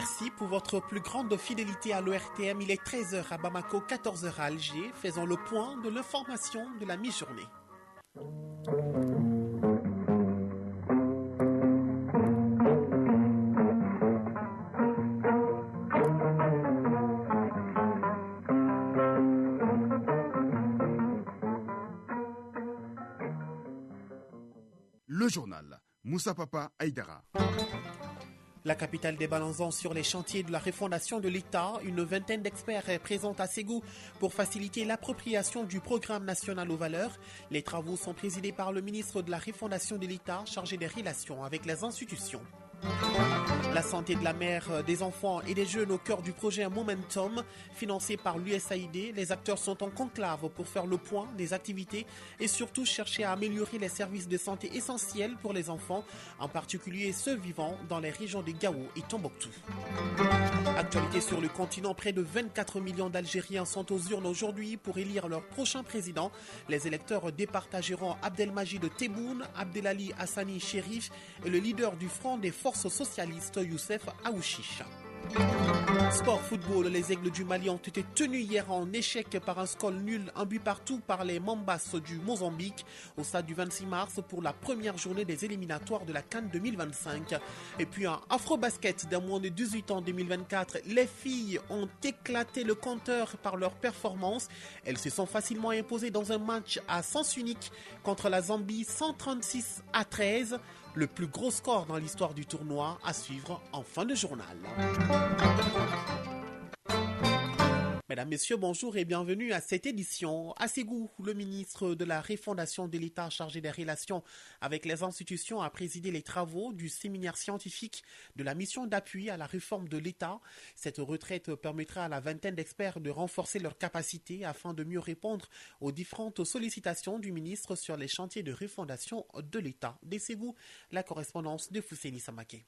Merci pour votre plus grande fidélité à l'ORTM. Il est 13h à Bamako, 14h à Alger. Faisons le point de l'information de la mi-journée. Le journal Moussa Papa Aïdara. La capitale des Balanzans sur les chantiers de la refondation de l'État, une vingtaine d'experts est présente à Ségou pour faciliter l'appropriation du programme national aux valeurs. Les travaux sont présidés par le ministre de la refondation de l'État chargé des relations avec les institutions. La santé de la mère, des enfants et des jeunes au cœur du projet Momentum, financé par l'USAID. Les acteurs sont en conclave pour faire le point des activités et surtout chercher à améliorer les services de santé essentiels pour les enfants, en particulier ceux vivant dans les régions de Gao et Tombouctou. Actualité sur le continent, près de 24 millions d'Algériens sont aux urnes aujourd'hui pour élire leur prochain président. Les électeurs départageront Abdelmajid Tebboune, Abdelali Hassani Chérif et le leader du Front des forces socialistes, Youssef Aouchiche. Sport football, les Aigles du Mali ont été tenus hier en échec par un score nul, un but partout par les Mambas du Mozambique au stade du 26 mars pour la première journée des éliminatoires de la CAN 2025. Et puis en Afrobasket d'un moins de 18 ans 2024, les filles ont éclaté le compteur par leur performance. Elles se sont facilement imposées dans un match à sens unique contre la Zambie 136-13. Le plus gros score dans l'histoire du tournoi à suivre en fin de journal. Mesdames, Messieurs, bonjour et bienvenue à cette édition. À Ségou, le ministre de la refondation de l'État chargé des relations avec les institutions a présidé les travaux du séminaire scientifique de la mission d'appui à la réforme de l'État. Cette retraite permettra à la vingtaine d'experts de renforcer leurs capacités afin de mieux répondre aux différentes sollicitations du ministre sur les chantiers de refondation de l'État. Dès Ségou, la correspondance de Fousseni Samaké.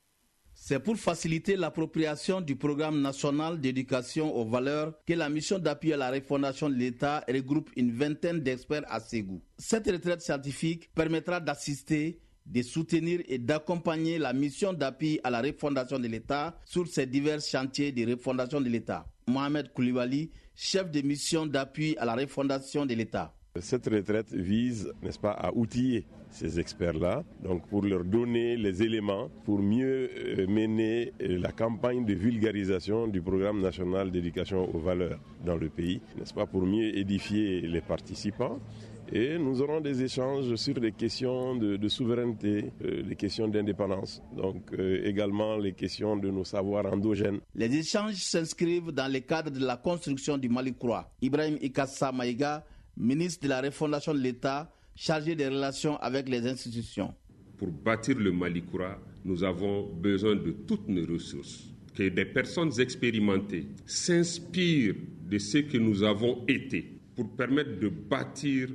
C'est pour faciliter l'appropriation du programme national d'éducation aux valeurs que la mission d'appui à la refondation de l'État regroupe une vingtaine d'experts à Ségou. Cette retraite scientifique permettra d'assister, de soutenir et d'accompagner la mission d'appui à la refondation de l'État sur ces divers chantiers de refondation de l'État. Mohamed Koulibaly, chef de mission d'appui à la refondation de l'État. Cette retraite vise, n'est-ce pas, à outiller ces experts-là, donc pour leur donner les éléments pour mieux mener la campagne de vulgarisation du programme national d'éducation aux valeurs dans le pays, n'est-ce pas, pour mieux édifier les participants. Et nous aurons des échanges sur les questions de souveraineté, les questions d'indépendance, donc également les questions de nos savoirs endogènes. Les échanges s'inscrivent dans le cadre de la construction du Mali Croix. Ibrahim Ikassa Maïga, ministre de la refondation de l'État, chargé des relations avec les institutions. Pour bâtir le Mali Croix, nous avons besoin de toutes nos ressources. Que des personnes expérimentées s'inspirent de ce que nous avons été pour permettre de bâtir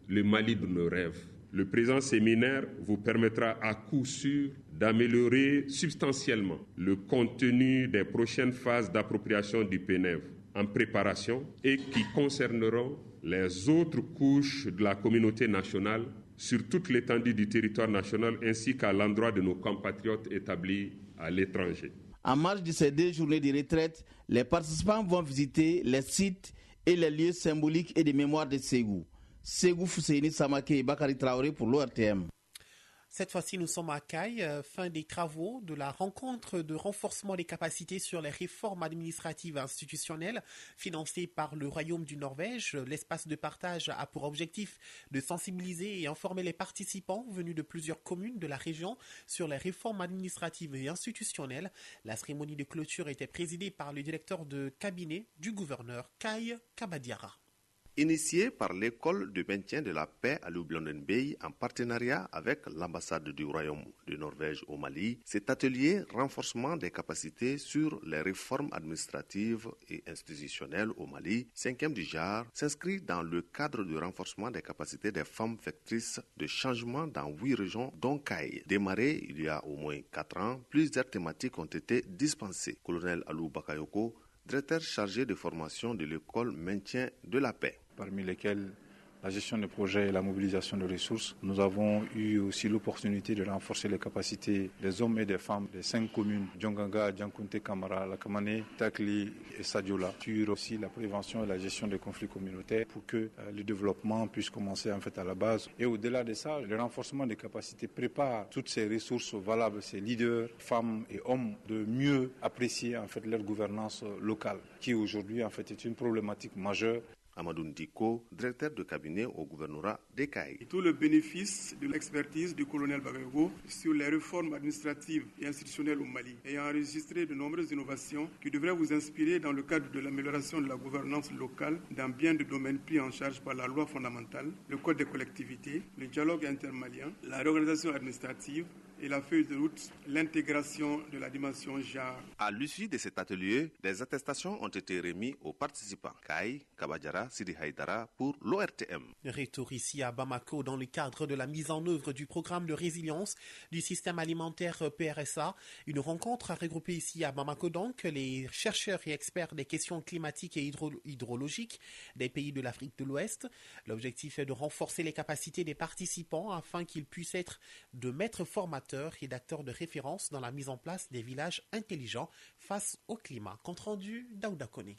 le Mali de nos rêves. Le présent séminaire vous permettra à coup sûr d'améliorer substantiellement le contenu des prochaines phases d'appropriation du PNEV en préparation et qui concerneront les autres couches de la communauté nationale sur toute l'étendue du territoire national ainsi qu'à l'endroit de nos compatriotes établis à l'étranger. En marge de ces 2 journées de retraite, les participants vont visiter les sites et les lieux symboliques et de mémoire de Ségou. Ségou Fousseni Samaké et Bakari Traoré pour l'ORTM. Cette fois-ci, nous sommes à Caille, fin des travaux de la rencontre de renforcement des capacités sur les réformes administratives et institutionnelles financées par le Royaume du Norvège. L'espace de partage a pour objectif de sensibiliser et informer les participants venus de plusieurs communes de la région sur les réformes administratives et institutionnelles. La cérémonie de clôture était présidée par le directeur de cabinet du gouverneur, Kai Kabadiara. Initié par l'école de maintien de la paix à Lublonenbey en partenariat avec l'ambassade du Royaume de Norvège au Mali, cet atelier renforcement des capacités sur les réformes administratives et institutionnelles au Mali, 5e du genre, s'inscrit dans le cadre du renforcement des capacités des femmes vectrices de changement dans 8 régions dont Caille. Démarré il y a au moins 4 ans, plusieurs thématiques ont été dispensées. Colonel Alou Bakayoko, directeur chargé de formation de l'école maintien de la paix. Parmi lesquels la gestion des projets et la mobilisation de ressources. Nous avons eu aussi l'opportunité de renforcer les capacités des hommes et des femmes des 5 communes, Djonganga, Djankunte, Kamara, Lakamane, Takli et Sadiola, sur aussi la prévention et la gestion des conflits communautaires pour que le développement puisse commencer en fait à la base. Et au-delà de ça, le renforcement des capacités prépare toutes ces ressources valables, ces leaders, femmes et hommes, de mieux apprécier en fait leur gouvernance locale, qui aujourd'hui en fait est une problématique majeure. Amadou Ndiko, directeur de cabinet au gouvernorat d'Ekaï. Tout le bénéfice de l'expertise du colonel Bagayogo sur les réformes administratives et institutionnelles au Mali, ayant enregistré de nombreuses innovations qui devraient vous inspirer dans le cadre de l'amélioration de la gouvernance locale dans bien des domaines pris en charge par la loi fondamentale, le code des collectivités, le dialogue intermalien, la réorganisation administrative et la feuille de route, l'intégration de la dimension genre. À l'issue de cet atelier, des attestations ont été remises aux participants. Kaï, Kabadjara, Sidi Haïdara pour l'ORTM. Retour ici à Bamako dans le cadre de la mise en œuvre du programme de résilience du système alimentaire PRSA. Une rencontre a regroupé ici à Bamako donc les chercheurs et experts des questions climatiques et hydrologiques des pays de l'Afrique de l'Ouest. L'objectif est de renforcer les capacités des participants afin qu'ils puissent être de maîtres formateurs et d'acteurs de référence dans la mise en place des villages intelligents face au climat. Compte rendu, Daouda Koné.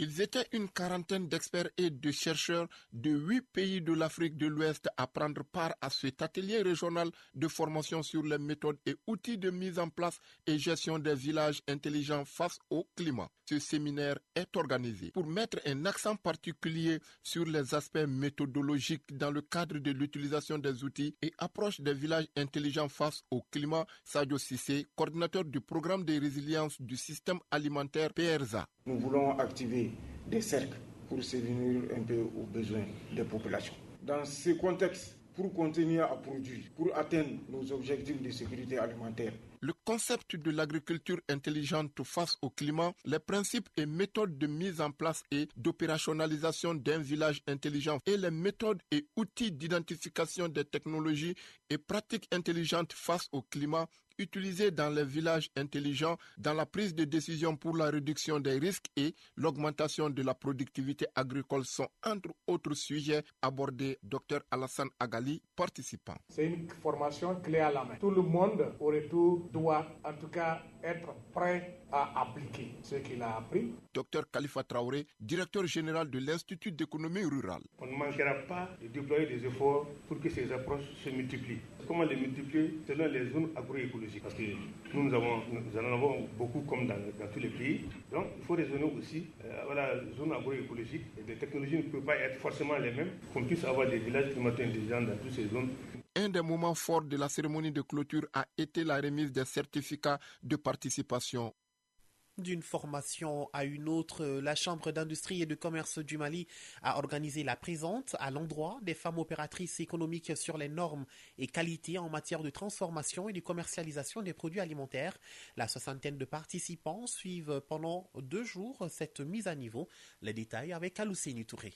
Ils étaient une quarantaine d'experts et de chercheurs de 8 pays de l'Afrique de l'Ouest à prendre part à cet atelier régional de formation sur les méthodes et outils de mise en place et gestion des villages intelligents face au climat. Ce séminaire est organisé pour mettre un accent particulier sur les aspects méthodologiques dans le cadre de l'utilisation des outils et approche des villages intelligents face au climat. Sadio Sissé, coordinateur du programme de résilience du système alimentaire PRSA. Nous voulons activer des cercles pour subvenir un peu aux besoins des populations. Dans ce contexte, pour continuer à produire, pour atteindre nos objectifs de sécurité alimentaire. Le concept de l'agriculture intelligente face au climat, les principes et méthodes de mise en place et d'opérationnalisation d'un village intelligent et les méthodes et outils d'identification des technologies et pratiques intelligentes face au climat utilisés dans les villages intelligents dans la prise de décision pour la réduction des risques et l'augmentation de la productivité agricole sont entre autres sujets abordés. Dr Alassane Agali, participant. C'est une formation clé à la main. Tout le monde au retour doit en tout cas être prêt à appliquer ce qu'il a appris. Dr Khalifa Traoré, directeur général de l'Institut d'économie rurale. On ne manquera pas de déployer des efforts pour que ces approches se multiplient. Comment les multiplier selon les zones agroécologiques? Parce que nous en avons beaucoup comme dans tous les pays. Donc il faut raisonner aussi la zone agroécologique. Et les technologies ne peuvent pas être forcément les mêmes. Qu'on puisse avoir des villages climato-intelligents dans toutes ces zones. Un des moments forts de la cérémonie de clôture a été la remise des certificats de participation. D'une formation à une autre, la Chambre d'industrie et de commerce du Mali a organisé la présente à l'endroit des femmes opératrices économiques sur les normes et qualités en matière de transformation et de commercialisation des produits alimentaires. La soixantaine de participants suivent pendant 2 jours cette mise à niveau. Les détails avec Alousseni Touré.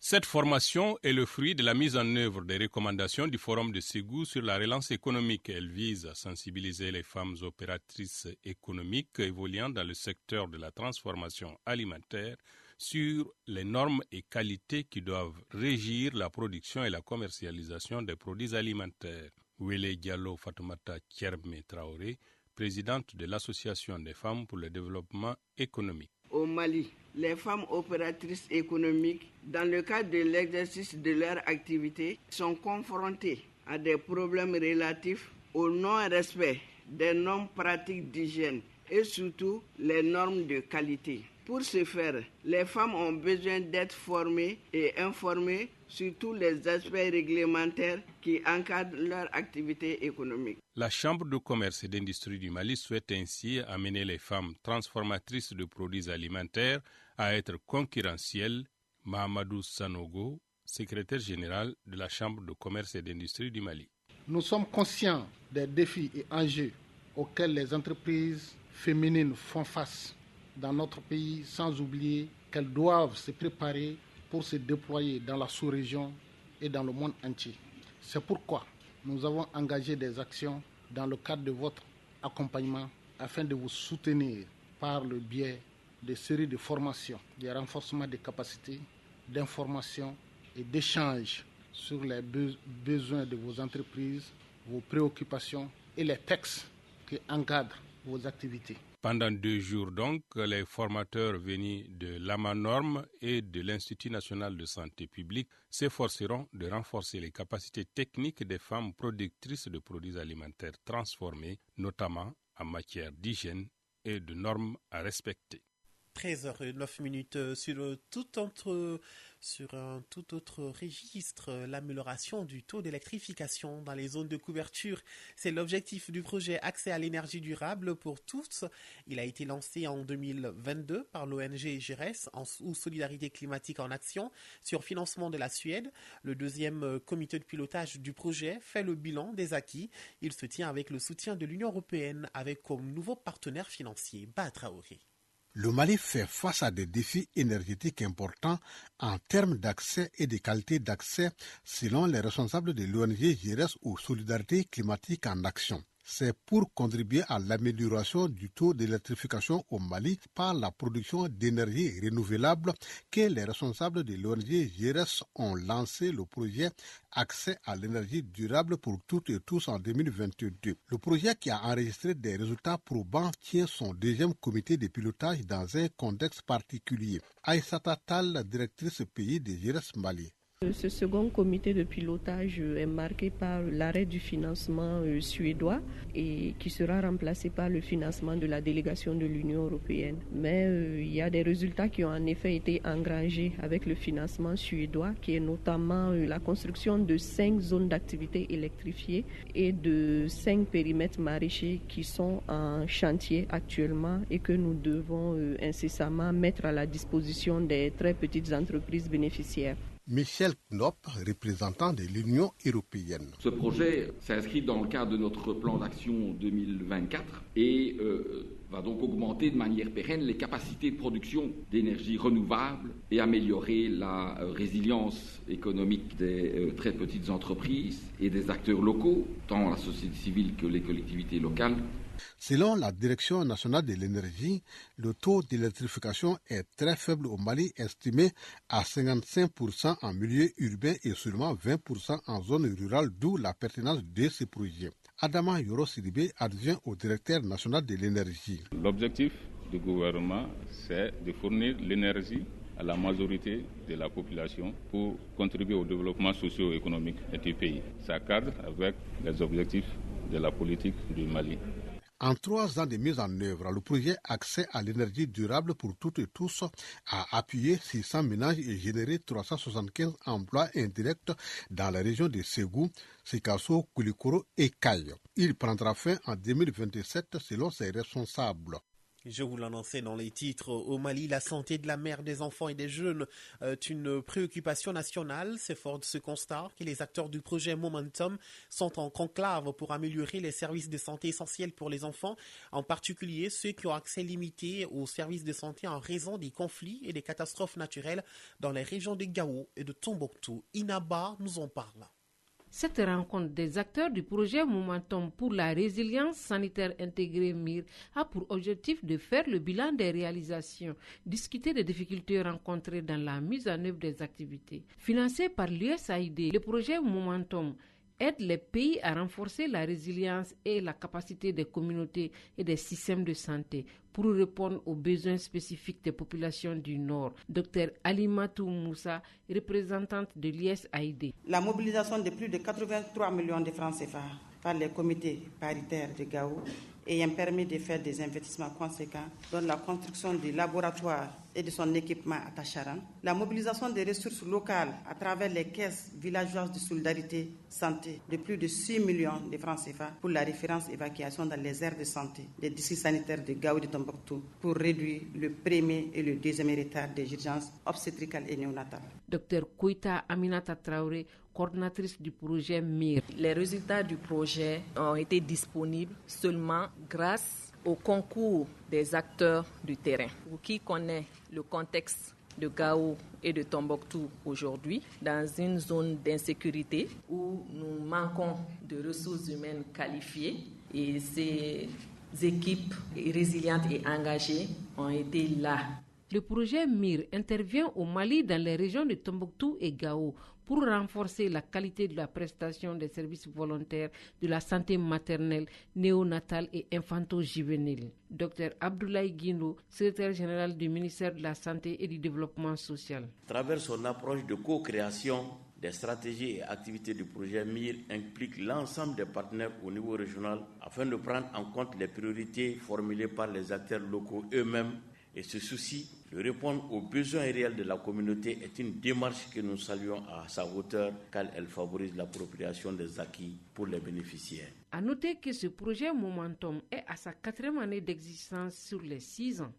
Cette formation est le fruit de la mise en œuvre des recommandations du Forum de Ségou sur la relance économique. Elle vise à sensibiliser les femmes opératrices économiques évoluant dans le secteur de la transformation alimentaire sur les normes et qualités qui doivent régir la production et la commercialisation des produits alimentaires. Wele Diallo Fatoumata Kierme Traoré, présidente de l'Association des femmes pour le développement économique. Au Mali, les femmes opératrices économiques, dans le cadre de l'exercice de leur activité, sont confrontées à des problèmes relatifs au non-respect des normes pratiques d'hygiène et surtout les normes de qualité. Pour ce faire, les femmes ont besoin d'être formées et informées sur tous les aspects réglementaires qui encadrent leur activité économique. La Chambre de commerce et d'industrie du Mali souhaite ainsi amener les femmes transformatrices de produits alimentaires à être concurrentielles. Mahamadou Sanogo, secrétaire général de la Chambre de commerce et d'industrie du Mali. Nous sommes conscients des défis et enjeux auxquels les entreprises féminines font face dans notre pays, sans oublier qu'elles doivent se préparer pour se déployer dans la sous-région et dans le monde entier. C'est pourquoi nous avons engagé des actions dans le cadre de votre accompagnement afin de vous soutenir par le biais de séries de formations, des renforcements des capacités, d'information et d'échange sur les besoins de vos entreprises, vos préoccupations et les textes qui encadrent vos activités. Pendant 2 jours donc, les formateurs venus de l'AMANORM et de l'Institut national de santé publique s'efforceront de renforcer les capacités techniques des femmes productrices de produits alimentaires transformés, notamment en matière d'hygiène et de normes à respecter. 13h09 sur un tout autre registre, l'amélioration du taux d'électrification dans les zones de couverture. C'est l'objectif du projet Accès à l'énergie durable pour tous. Il a été lancé en 2022 par l'ONG GERES ou Solidarité climatique en action sur financement de la Suède. Le deuxième comité de pilotage du projet fait le bilan des acquis. Il se tient avec le soutien de l'Union européenne avec comme nouveau partenaire financier Bah Traoré. Le Mali fait face à des défis énergétiques importants en termes d'accès et de qualité d'accès selon les responsables de l'ONG GERES ou Solidarité climatique en action. C'est pour contribuer à l'amélioration du taux d'électrification au Mali par la production d'énergie renouvelable que les responsables de l'ONG GERES ont lancé le projet Accès à l'énergie durable pour toutes et tous en 2022. Le projet qui a enregistré des résultats probants tient son deuxième comité de pilotage dans un contexte particulier. Aïssata Tal, directrice pays de GERES Mali. Ce second comité de pilotage est marqué par l'arrêt du financement suédois et qui sera remplacé par le financement de la délégation de l'Union européenne. Mais il y a des résultats qui ont en effet été engrangés avec le financement suédois, qui est notamment la construction de 5 zones d'activité électrifiées et de 5 périmètres maraîchers qui sont en chantier actuellement et que nous devons incessamment mettre à la disposition des très petites entreprises bénéficiaires. Michel Knop, représentant de l'Union européenne. Ce projet s'inscrit dans le cadre de notre plan d'action 2024 et va donc augmenter de manière pérenne les capacités de production d'énergie renouvelable et améliorer la résilience économique des très petites entreprises et des acteurs locaux, tant la société civile que les collectivités locales. Selon la Direction nationale de l'énergie, le taux d'électrification est très faible au Mali, estimé à 55% en milieu urbain et seulement 20% en zone rurale, d'où la pertinence de ce projet. Adama Yoro Sidibé, adjoint au directeur national de l'énergie. L'objectif du gouvernement, c'est de fournir l'énergie à la majorité de la population pour contribuer au développement socio-économique du pays. Ça cadre avec les objectifs de la politique du Mali. En 3 ans de mise en œuvre, le projet Accès à l'énergie durable pour toutes et tous a appuyé 600 ménages et généré 375 emplois indirects dans la région de Ségou, Sikasso, Koulikoro et Kaye. Il prendra fin en 2027 selon ses responsables. Je vous l'annonçais dans les titres. Au Mali, la santé de la mère, des enfants et des jeunes est une préoccupation nationale. C'est fort de ce constat que les acteurs du projet Momentum sont en conclave pour améliorer les services de santé essentiels pour les enfants, en particulier ceux qui ont accès limité aux services de santé en raison des conflits et des catastrophes naturelles dans les régions de Gao et de Tombouctou. Inaba nous en parle. Cette rencontre des acteurs du projet Momentum pour la résilience sanitaire intégrée MIR a pour objectif de faire le bilan des réalisations, discuter des difficultés rencontrées dans la mise en œuvre des activités. Financé par l'USAID, le projet Momentum aide les pays à renforcer la résilience et la capacité des communautés et des systèmes de santé pour répondre aux besoins spécifiques des populations du Nord. Dr Alimatou Moussa, représentante de l'USAID. La mobilisation de plus de 83 millions de francs CFA par les comités paritaires de Gao ayant permis de faire des investissements conséquents dans la construction du laboratoire et de son équipement à Tacharan, la mobilisation des ressources locales à travers les caisses villageoises de solidarité santé de plus de 6 millions de francs CFA pour la référence évacuation dans les aires de santé des districts sanitaires de Gao et de Tombouctou pour réduire le premier et le deuxième retard des urgences obstétricales et néonatales. Dr Koita Aminata Traoré, coordinatrice du projet MIR. Les résultats du projet ont été disponibles seulement grâce au concours des acteurs du terrain. Pour qui connaît le contexte de Gao et de Tombouctou aujourd'hui, dans une zone d'insécurité où nous manquons de ressources humaines qualifiées, et ces équipes résilientes et engagées ont été là Le projet MIR intervient au Mali dans les régions de Tombouctou et Gao pour renforcer la qualité de la prestation des services volontaires de la santé maternelle, néonatale et infanto-juvénile. Dr Abdoulaye Guindo, secrétaire général du ministère de la Santé et du Développement social. À travers son approche de co-création des stratégies et activités du projet MIR implique l'ensemble des partenaires au niveau régional afin de prendre en compte les priorités formulées par les acteurs locaux eux-mêmes. Et ce souci de répondre aux besoins réels de la communauté est une démarche que nous saluons à sa hauteur car elle favorise l'appropriation des acquis pour les bénéficiaires. À noter que ce projet Momentum est à sa 4e année d'existence sur les 6 ans.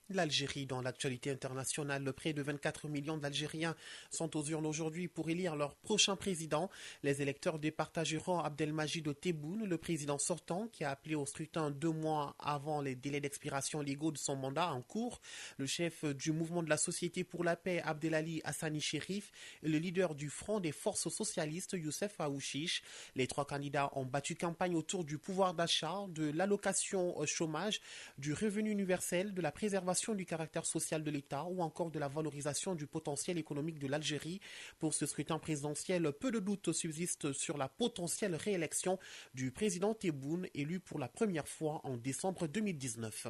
L'Algérie, dans l'actualité internationale, près de 24 millions d'Algériens sont aux urnes aujourd'hui pour élire leur prochain président. Les électeurs départageront Abdelmajid Tebboune, le président sortant, qui a appelé au scrutin 2 mois avant les délais d'expiration légaux de son mandat en cours. Le chef du mouvement de la Société pour la paix, Abdelali Hassani Chérif, et le leader du Front des forces socialistes, Youssef Aouchiche. Les 3 candidats ont battu campagne autour du pouvoir d'achat, de l'allocation chômage, du revenu universel, de la préservation du caractère social de l'État ou encore de la valorisation du potentiel économique de l'Algérie. Pour ce scrutin présidentiel, peu de doutes subsistent sur la potentielle réélection du président Tebboune, élu pour la première fois en décembre 2019.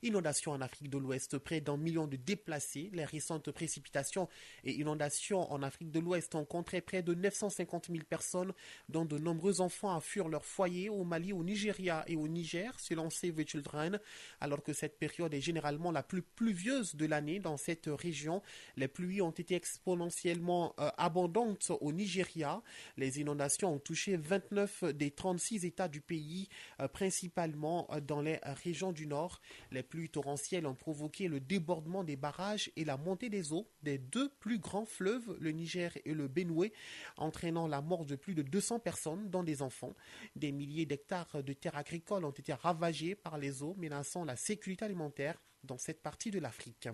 Inondations en Afrique de l'Ouest, près d'1 million de déplacés. Les récentes précipitations et inondations en Afrique de l'Ouest ont compté près de 950 000 personnes, dont de nombreux enfants furent leur foyer au Mali, au Nigeria et au Niger, selon Save the Children. Alors que cette période est généralement la plus pluvieuse de l'année dans cette région, les pluies ont été exponentiellement abondantes au Nigeria. Les inondations ont touché 29 des 36 États du pays, principalement dans les régions du Nord. Les pluies torrentielles ont provoqué le débordement des barrages et la montée des eaux des 2 plus grands fleuves, le Niger et le Benoué, entraînant la mort de plus de 200 personnes, dont des enfants. Des milliers d'hectares de terres agricoles ont été ravagés par les eaux, menaçant la sécurité alimentaire dans cette partie de l'Afrique.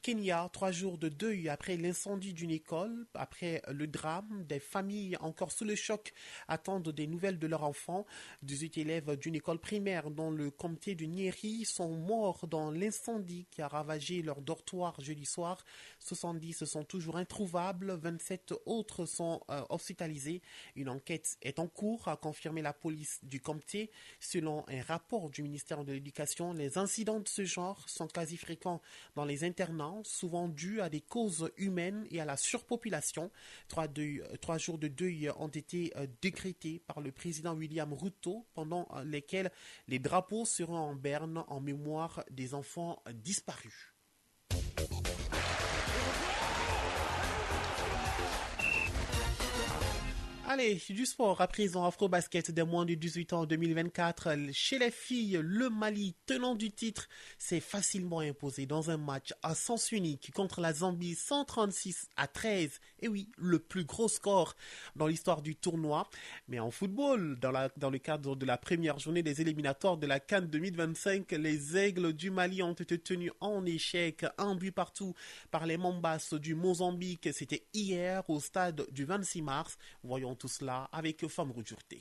Kenya, 3 jours de deuil après l'incendie d'une école, après le drame. Des familles encore sous le choc attendent des nouvelles de leurs enfants. 18 élèves d'une école primaire dans le comté de Nyeri sont morts dans l'incendie qui a ravagé leur dortoir jeudi soir. 70 sont toujours introuvables, 27 autres sont hospitalisés. Une enquête est en cours, a confirmé la police du comté. Selon un rapport du ministère de l'Éducation, les incidents de ce genre sont quasi fréquents dans les internats, souvent dus à des causes humaines et à la surpopulation. 3 jours de deuil ont été décrétés par le président William Ruto, pendant lesquels les drapeaux seront en berne en mémoire des enfants disparus. Allez, du sport à présent, Afrobasket des moins de 18 ans en 2024. Chez les filles, le Mali, tenant du titre, s'est facilement imposé dans un match à sens unique contre la Zambie, 136-13. Et oui, le plus gros score dans l'histoire du tournoi. Mais en football, dans le cadre de la première journée des éliminatoires de la CAN 2025, les Aigles du Mali ont été tenus en échec, 1 but partout par les Mambas du Mozambique. C'était hier au stade du 26 mars. Voyons tout cela avec Famrou Djourté.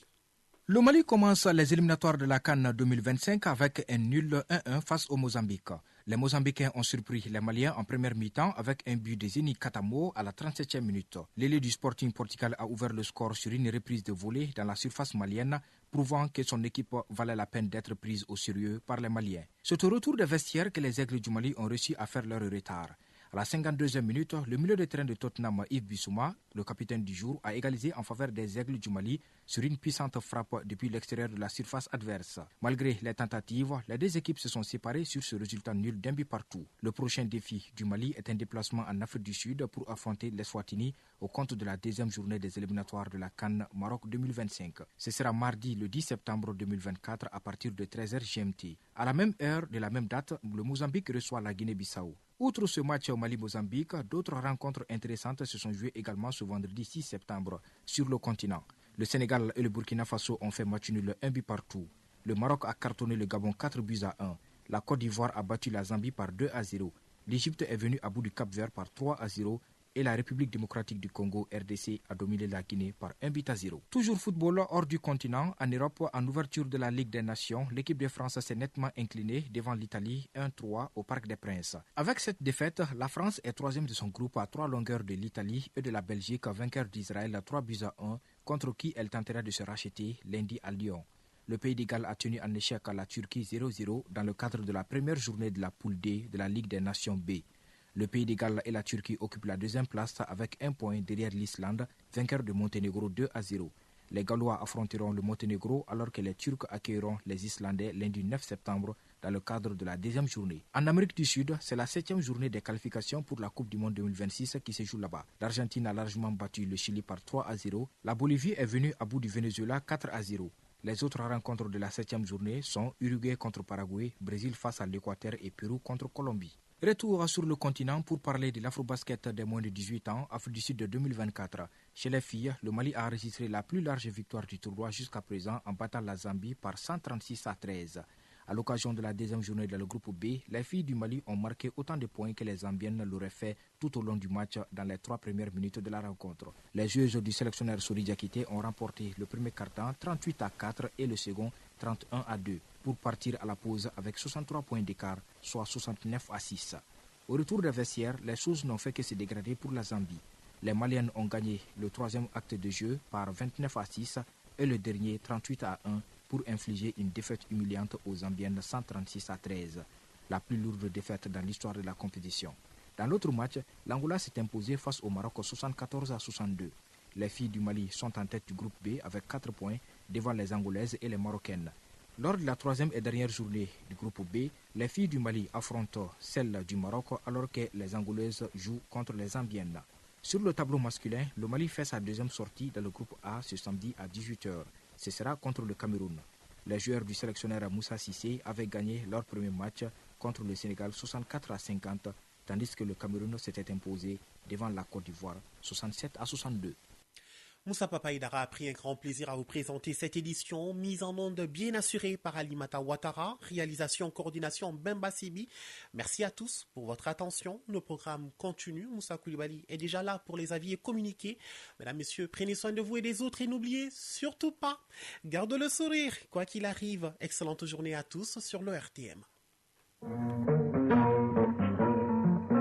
Le Mali commence les éliminatoires de la CAN 2025 avec un nul 1-1 face au Mozambique. Les Mozambicains ont surpris les Maliens en première mi-temps avec un but de Zeni Katamo à la 37e minute. L'ailier du Sporting Portugal a ouvert le score sur une reprise de volée dans la surface malienne, prouvant que son équipe valait la peine d'être prise au sérieux par les Maliens. C'est au retour des vestiaires que les Aigles du Mali ont réussi à faire leur retard. À la 52e minute, le milieu de terrain de Tottenham, Yves Bissouma, le capitaine du jour, a égalisé en faveur des Aigles du Mali sur une puissante frappe depuis l'extérieur de la surface adverse. Malgré les tentatives, les 2 équipes se sont séparées sur ce résultat nul d'1 but partout. Le prochain défi du Mali est un déplacement en Afrique du Sud pour affronter l'Eswatini au compte de la 2e journée des éliminatoires de la CAN Maroc 2025. Ce sera mardi le 10 septembre 2024 à partir de 13h GMT. À la même heure de la même date, le Mozambique reçoit la Guinée-Bissau. Outre ce match au Mali-Mozambique, d'autres rencontres intéressantes se sont jouées également ce vendredi 6 septembre sur le continent. Le Sénégal et le Burkina Faso ont fait match nul 1 but partout. Le Maroc a cartonné le Gabon 4 buts à 1. La Côte d'Ivoire a battu la Zambie par 2-0. L'Égypte est venue à bout du Cap-Vert par 3-0 et la République démocratique du Congo, RDC, a dominé la Guinée par 1-0. Toujours football hors du continent, en Europe, en ouverture de la Ligue des Nations, l'équipe de France s'est nettement inclinée devant l'Italie 1-3 au Parc des Princes. Avec cette défaite, la France est troisième de son groupe à 3 longueurs de l'Italie et de la Belgique, vainqueur d'Israël à 3-1, contre qui elle tentera de se racheter lundi à Lyon. Le Pays de Galles a tenu en échec à la Turquie 0-0 dans le cadre de la première journée de la poule D de la Ligue des Nations B. Le Pays de Galles et la Turquie occupent la deuxième place avec 1 point derrière l'Islande, vainqueur de Monténégro 2-0. Les Gallois affronteront le Monténégro alors que les Turcs accueilleront les Islandais lundi 9 septembre dans le cadre de la deuxième journée. En Amérique du Sud, c'est la 7e journée des qualifications pour la Coupe du Monde 2026 qui se joue là-bas. L'Argentine a largement battu le Chili par 3-0. La Bolivie est venue à bout du Venezuela 4-0. Les autres rencontres de la 7e journée sont Uruguay contre Paraguay, Brésil face à l'Équateur et Pérou contre Colombie. Retour sur le continent pour parler de l'afro-basket des moins de 18 ans, Afrique du Sud de 2024. Chez les filles, le Mali a enregistré la plus large victoire du tournoi jusqu'à présent en battant la Zambie par 136-13. À l'occasion de la deuxième journée dans le groupe B, les filles du Mali ont marqué autant de points que les Zambiennes l'auraient fait tout au long du match dans les 3 premières minutes de la rencontre. Les joueuses du sélectionneur Sori Diakité ont remporté le premier quart-temps 38-4 et le second 31-2 pour partir à la pause avec 63 points d'écart, soit 69-6. Au retour des vestiaires, les choses n'ont fait que se dégrader pour la Zambie. Les Maliennes ont gagné le troisième acte de jeu par 29-6 et le dernier 38-1 pour infliger une défaite humiliante aux Zambiennes 136-13, la plus lourde défaite dans l'histoire de la compétition. Dans l'autre match, l'Angola s'est imposée face au Maroc 74-62. Les filles du Mali sont en tête du groupe B avec 4 points devant les Angolaises et les Marocaines. Lors de la troisième et dernière journée du groupe B, les filles du Mali affrontent celles du Maroc alors que les Angolaises jouent contre les Zambiennes. Sur le tableau masculin, le Mali fait sa deuxième sortie dans le groupe A ce samedi à 18h. Ce sera contre le Cameroun. Les joueurs du sélectionneur Moussa Cissé avaient gagné leur premier match contre le Sénégal 64-50, tandis que le Cameroun s'était imposé devant la Côte d'Ivoire 67-62. Moussa Papaïdara a pris un grand plaisir à vous présenter cette édition, mise en onde bien assurée par Alimata Ouattara, réalisation, coordination Bemba Sibi. Merci à tous pour votre attention. Nos programmes continuent. Moussa Koulibaly est déjà là pour les avis et communiquer. Mesdames, Messieurs, prenez soin de vous et des autres et n'oubliez surtout pas, garde le sourire. Quoi qu'il arrive, excellente journée à tous sur le RTM.